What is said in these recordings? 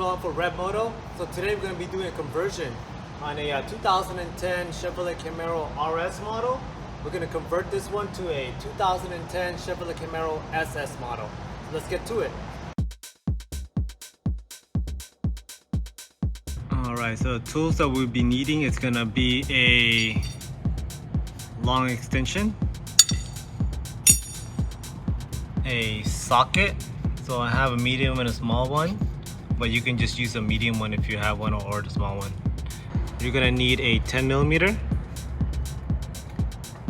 Will for ReveMoto. So today we're going to be doing a conversion on a 2010 Chevrolet Camaro RS model. We're going to convert this one to a 2010 Chevrolet Camaro SS model. So let's get to it. Alright, so the tools that we'll be needing is going to be a long extension, a socket. So I have a medium and a small one, but you can just use a medium one if you have one, or the small one. You're gonna need a 10mm,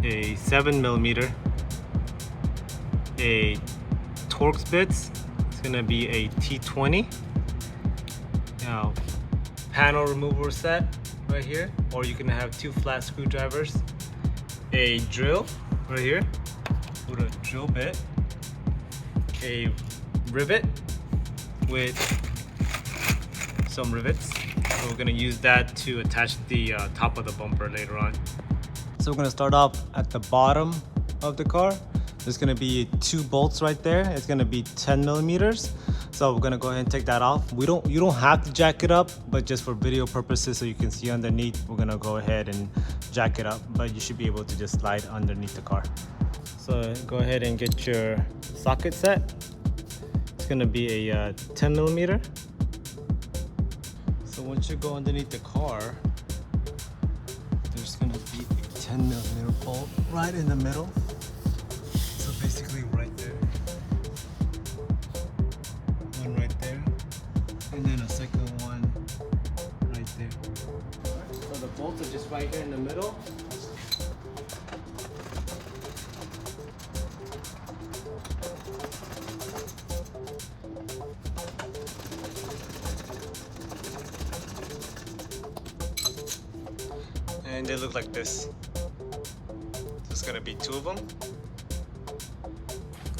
a 7mm, a Torx bits. It's gonna be a T20. Now, panel remover set right here, or you can have 2 flat screwdrivers, a drill right here with a drill bit, a rivet with some rivets. So we're gonna use that to attach the top of the bumper later on. So we're gonna start off at the bottom of the car. There's gonna be 2 bolts right there. It's gonna be 10mm. So we're gonna go ahead and take that off. You don't have to jack it up, but just for video purposes so you can see underneath, we're gonna go ahead and jack it up, but you should be able to just slide underneath the car. So go ahead and get your socket set. It's gonna be a 10mm. So once you go underneath the car, there's gonna be a 10mm bolt right in the middle. So basically right there. One right there. And then a second one right there. So the bolts are just right here in the middle. And they look like this. There's gonna be 2 of them.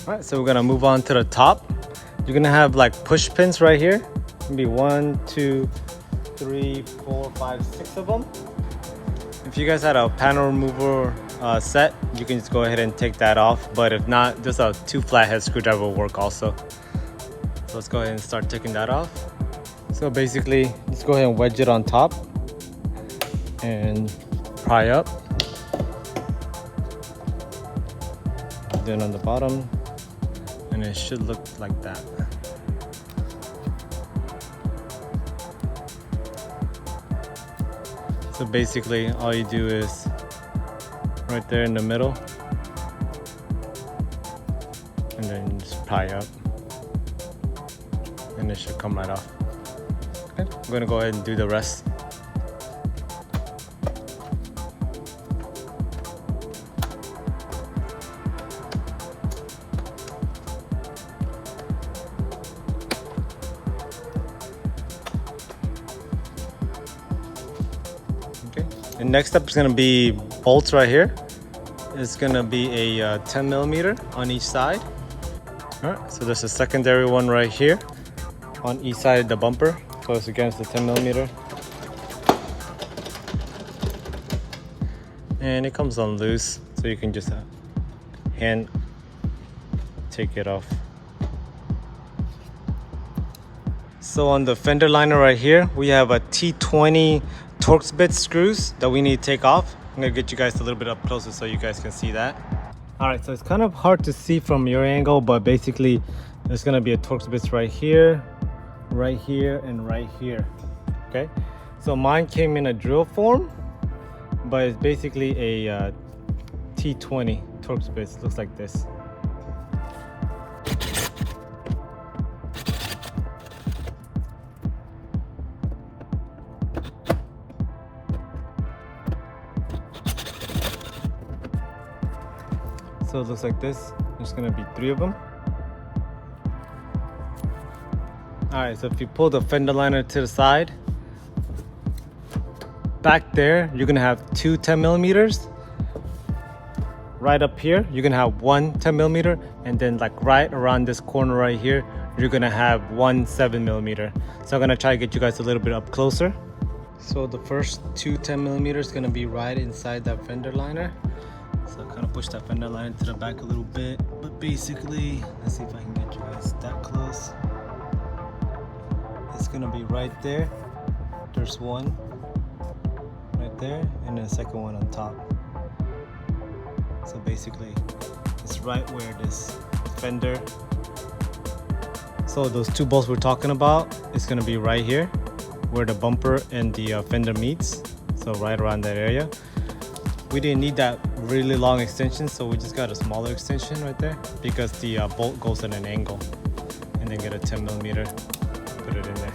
Alright, so we're gonna move on to the top. You're gonna have like push pins right here. Maybe 1, 2, 3, 4, 5, 6 of them. If you guys had a panel remover set, you can just go ahead and take that off. But if not, just a 2 flathead screwdriver will work also. So let's go ahead and start taking that off. So basically, just go ahead and wedge it on top and pry up. Then on the bottom, and it should look like that. So basically all you do is right there in the middle, and then just pry up, and it should come right off. Okay, I'm gonna go ahead and do the rest. And next up is going to be bolts right here. It's going to be a 10mm on each side. All right, so there's a secondary one right here on each side of the bumper. So it's against the 10mm. And it comes on loose, so you can just hand take it off. So on the fender liner right here, we have a T20 Torx bit screws that we need to take off. I'm gonna get you guys a little bit up closer so you guys can see that. All right, so it's kind of hard to see from your angle, but basically there's gonna be a Torx bits right here, and right here. Okay, so mine came in a drill form, but it's basically a T20 Torx bits. Looks like this. So it looks like this. There's gonna be 3 of them. All right, so if you pull the fender liner to the side, back there, you're gonna have 2 10mm. Right up here, you're gonna have 1 10mm, and then like right around this corner right here, you're gonna have 1 7mm. So I'm gonna try to get you guys a little bit up closer. So the first 2 10mm is gonna be right inside that fender liner. So kind of push that fender liner to the back a little bit, but basically, let's see if I can get you guys that close. It's gonna be right there. There's one right there, and then a second one on top. So basically, it's right where this fender. So those two bolts we're talking about, it's gonna be right here, where the bumper and the fender meets. So right around that area. We didn't need that really long extension, so we just got a smaller extension right there because the bolt goes at an angle. And then get a 10mm, put it in there.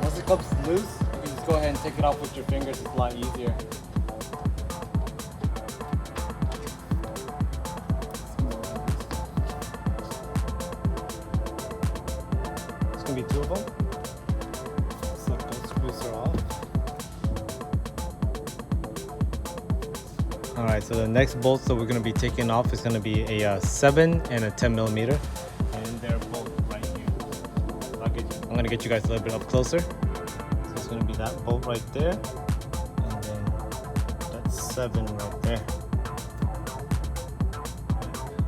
Once it comes loose, you can just go ahead and take it off with your fingers. It's a lot easier. It's gonna be two of them. So both screws are off. All right, so the next bolts that we're gonna be taking off is gonna be a 7 and a 10mm, and they're both right here. I'm gonna get you guys a little bit up closer. So it's gonna be that bolt right there, and then that 7 right there.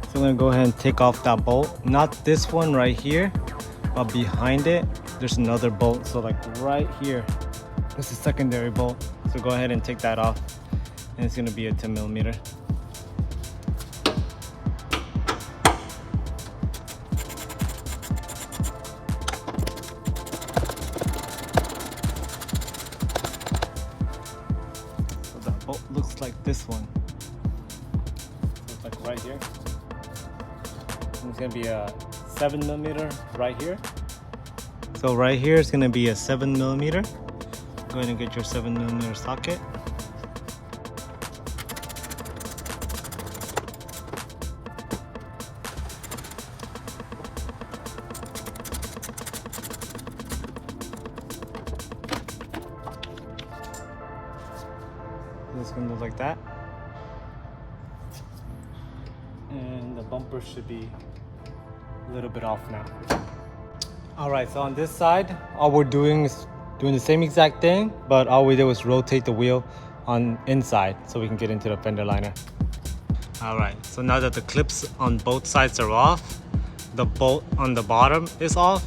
So I'm gonna go ahead and take off that bolt. Not this one right here, but behind it, there's another bolt. So like right here, this is a secondary bolt. So go ahead and take that off, and it's gonna be a 10mm. Bolt looks like this one. Looks like right here. And it's gonna be a 7mm right here. So right here is gonna be a 7mm. Go ahead and get your 7mm socket. It's gonna look like that, and the bumper should be a little bit off now. All right, so on this side, all we're doing is doing the same exact thing, but all we did was rotate the wheel on inside so we can get into the fender liner. All right, so now that the clips on both sides are off, the bolt on the bottom is off,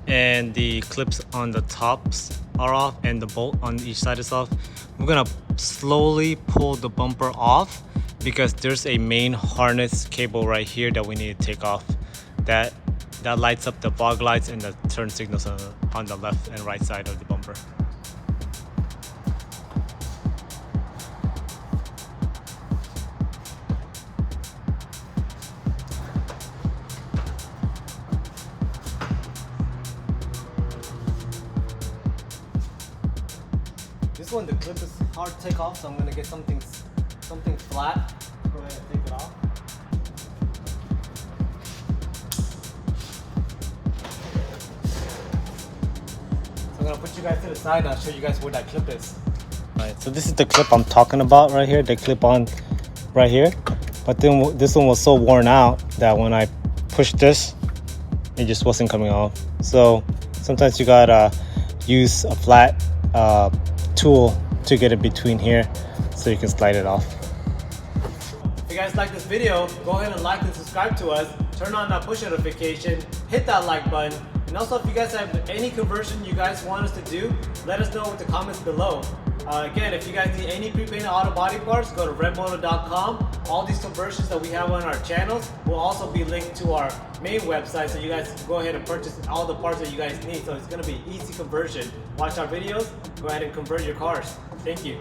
and the clips on the tops are off, and the bolt on each side is off, we're gonna slowly pull the bumper off because there's a main harness cable right here that we need to take off. That lights up the fog lights and the turn signals on the left and right side of the bumper. This one, the clip is hard to take off, so I'm gonna get something flat. Go ahead and take it off. So I'm gonna put you guys to the side and I'll show you guys where that clip is. Alright, so this is the clip I'm talking about right here, the clip on right here. But then this one was so worn out that when I pushed this, it just wasn't coming off. So sometimes you gotta use a flat tool to get it between here so you can slide it off. If you guys like this video, go ahead and like and subscribe to us, turn on that push notification, hit that like button, and also if you guys have any conversion you guys want us to do, let us know with the comments below. Again, if you guys need any pre-painted auto body parts, go to ReveMoto.com. All these conversions that we have on our channels will also be linked to our main website, so you guys can go ahead and purchase all the parts that you guys need. So it's going to be easy conversion. Watch our videos, go ahead and convert your cars. Thank you.